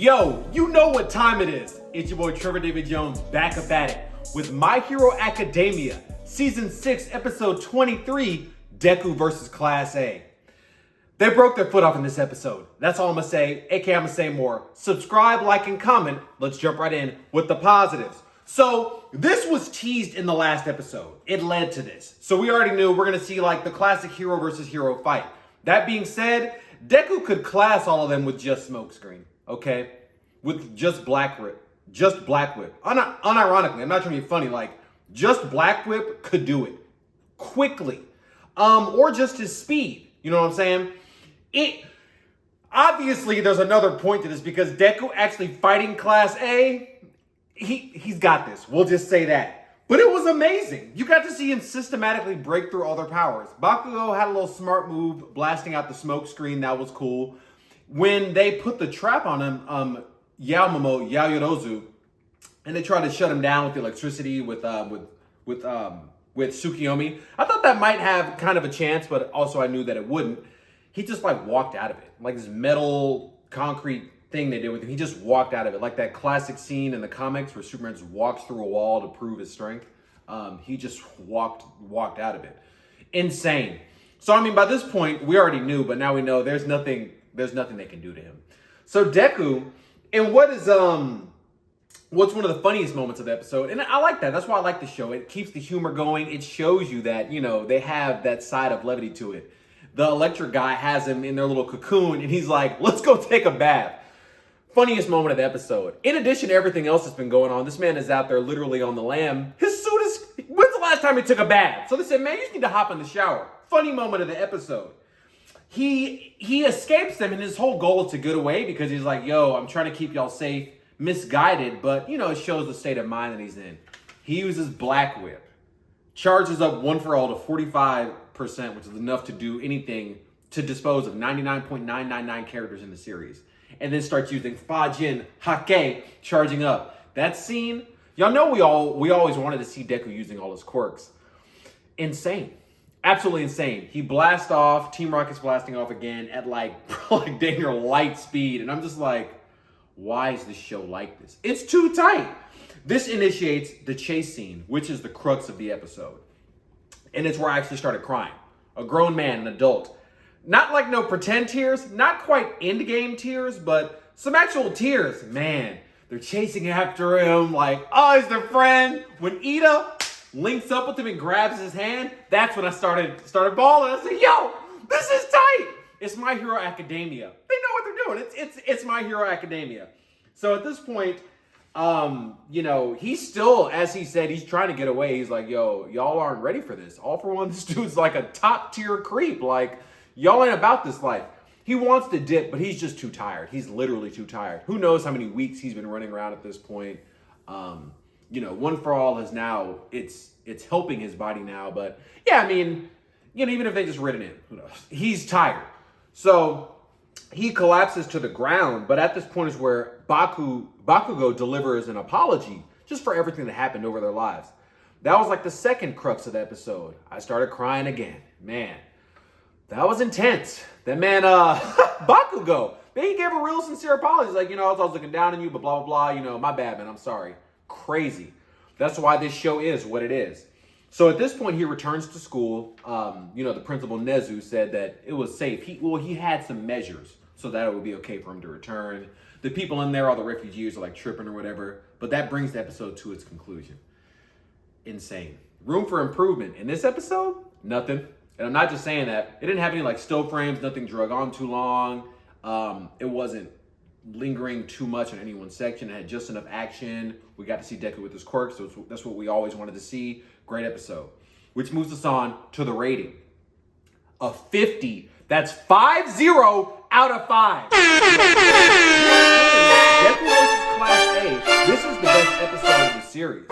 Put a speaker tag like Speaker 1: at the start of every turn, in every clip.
Speaker 1: Yo, you know what time it is. It's your boy Trevor David Jones back up at it with My Hero Academia, Season 6, Episode 23, Deku versus Class A. They broke their foot off in this episode. That's all I'm going to say, aka I'm going to say more. Subscribe, like, and comment. Let's jump right in with the positives. So, this was teased in the last episode. It led to this. So we already knew we're going to see like the classic hero versus hero fight. That being said, Deku could class all of them with just smokescreen. Okay, with just Black Whip. Unironically, I'm not trying to be funny. Like, just Black Whip could do it quickly, or just his speed. You know what I'm saying? Obviously, there's another point to this because Deku actually fighting Class A. He's got this. We'll just say that. But it was amazing. You got to see him systematically break through all their powers. Bakugo had a little smart move, blasting out the smoke screen. That was cool. When they put the trap on him, Yaoyorozu, and they tried to shut him down with the electricity with Tsukiyomi, I thought that might have kind of a chance, but also I knew that it wouldn't. He just like walked out of it, like this metal concrete thing they did with him. He just walked out of it, like that classic scene in the comics where Superman just walks through a wall to prove his strength. He just walked out of it. Insane. So I mean, by this point we already knew, but now we know there's nothing they can do to him. So Deku, and what's one of the funniest moments of the episode, and I like that. That's why I like the show. It keeps the humor going. It shows you that, you know, they have that side of levity to it. The electric guy has him in their little cocoon, and he's like, let's go take a bath. Funniest moment of the episode. In addition to everything else that's been going on, this man is out there literally on the lam. His suit is, when's the last time he took a bath? So they said, man, you just need to hop in the shower. Funny moment of the episode. He escapes them, and his whole goal is to get away because he's like, yo, I'm trying to keep y'all safe, misguided, but, you know, it shows the state of mind that he's in. He uses Black Whip, charges up one for all to 45%, which is enough to do anything to dispose of 99.999 characters in the series, and then starts using Fajin Hake, charging up. That scene, y'all know we always wanted to see Deku using all his quirks. Insane. Absolutely insane. He blasts off. Team Rocket's blasting off again at like dang near light speed. And I'm just like, why is this show like this? It's too tight. This initiates the chase scene, which is the crux of the episode. And it's where I actually started crying. A grown man, an adult. Not like no pretend tears. Not quite end-game tears, but some actual tears. Man, they're chasing after him like, oh, he's their friend. When Ida links up with him and grabs his hand, that's when I started bawling. I said, yo, this is tight. It's My Hero Academia. They know what they're doing. It's My Hero Academia. So at this point, you know, he's still, as he said, he's trying to get away. He's like, yo, y'all aren't ready for this. All for one, this dude's like a top tier creep. Like, y'all ain't about this life. He wants to dip, but he's just too tired. He's literally too tired. Who knows how many weeks he's been running around at this point. You know, One for All is now, it's helping his body now. But yeah, I mean, you know, even if they just rid it in, who knows? He's tired. So he collapses to the ground. But at this point is where Bakugo delivers an apology just for everything that happened over their lives. That was like the second crux of the episode. I started crying again. Man, that was intense. That man, Bakugo, man, he gave a real sincere apology. He's like, you know, I was looking down on you, but blah, blah, blah. You know, my bad, man. I'm sorry. Crazy. That's why this show is what it is. So at this point, he returns to school. You know, the principal, Nezu, said that it was safe. He had some measures so that it would be okay for him to return. The people in there, all the refugees, are like tripping or whatever. But that brings the episode to its conclusion. Insane. Room for improvement. In this episode, nothing. And I'm not just saying that. It didn't have any like still frames, nothing drug on too long. It wasn't lingering too much in any one section. It had just enough action. We got to see Deku with his quirks, so that's what we always wanted to see. Great episode. Which moves us on to the rating. A 50. That's 5-0 out of 5. Deku versus Class A. This is the best episode of the series.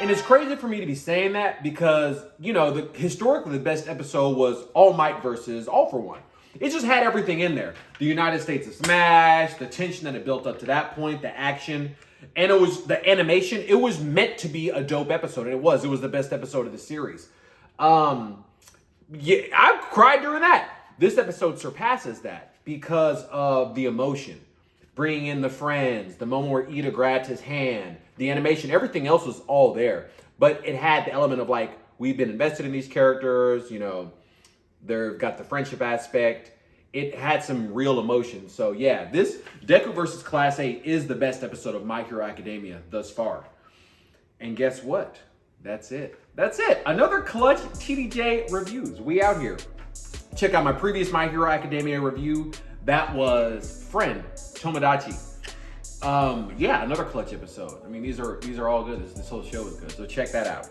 Speaker 1: And it's crazy for me to be saying that because, you know, historically the best episode was All Might versus All for One. It just had everything in there. The United States of Smash, the tension that it built up to that point, the action, and it was the animation. It was meant to be a dope episode, and it was. It was the best episode of the series. Yeah, I cried during that. This episode surpasses that because of the emotion. bringing in the friends, the moment where Ida grabs his hand, the animation, everything else was all there. But it had the element of like, we've been invested in these characters, you know, they've got the friendship aspect. It had some real emotion. So yeah, this Deku versus Class A is the best episode of My Hero Academia thus far. And guess what? That's it. That's it. Another clutch TDJ reviews. We out here. Check out my previous My Hero Academia review. That was Friend, Tomodachi. Yeah, another clutch episode. I mean, these are all good. This whole show is good. So check that out.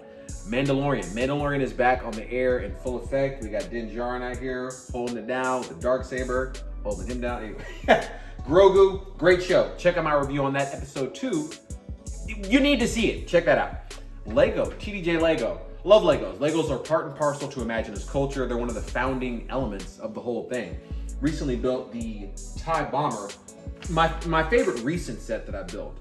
Speaker 1: Mandalorian is back on the air in full effect. We got Din Djarin out here holding it down with the Darksaber, holding him down. Anyway. Grogu, great show. Check out my review on that episode 2. You need to see it. Check that out. Lego, TDJ Lego. Love Legos. Legos are part and parcel to Imagina's culture. They're one of the founding elements of the whole thing. Recently built the TIE Bomber. My favorite recent set that I built.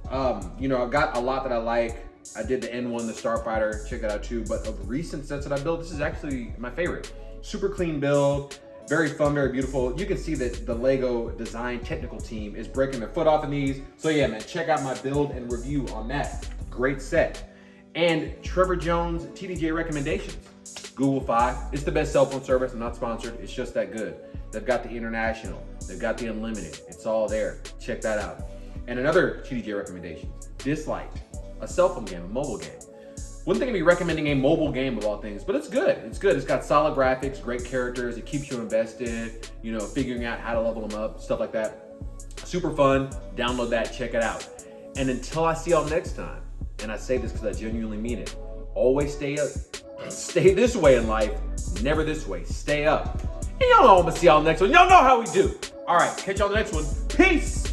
Speaker 1: You know, I've got a lot that I like. I did the N1, the Starfighter, check that out too. But of recent sets that I built, this is actually my favorite. Super clean build, very fun, very beautiful. You can see that the Lego design technical team is breaking their foot off in these. So yeah, man, check out my build and review on that. Great set. And Trevor Jones TDJ Recommendations. Google Fi. It's the best cell phone service. I'm not sponsored. It's just that good. They've got the international. They've got the unlimited. It's all there. Check that out. And another TDJ Recommendations. Disliked. A cell phone game, a mobile game. Wouldn't think I'd be recommending a mobile game of all things, but it's good. It's good. It's got solid graphics, great characters. It keeps you invested, you know, figuring out how to level them up, stuff like that. Super fun. Download that, check it out. And until I see y'all next time, and I say this because I genuinely mean it, always stay up. Stay this way in life, never this way. Stay up. And y'all know I'm gonna see y'all next one. Y'all know how we do. All right, catch y'all on the next one. Peace.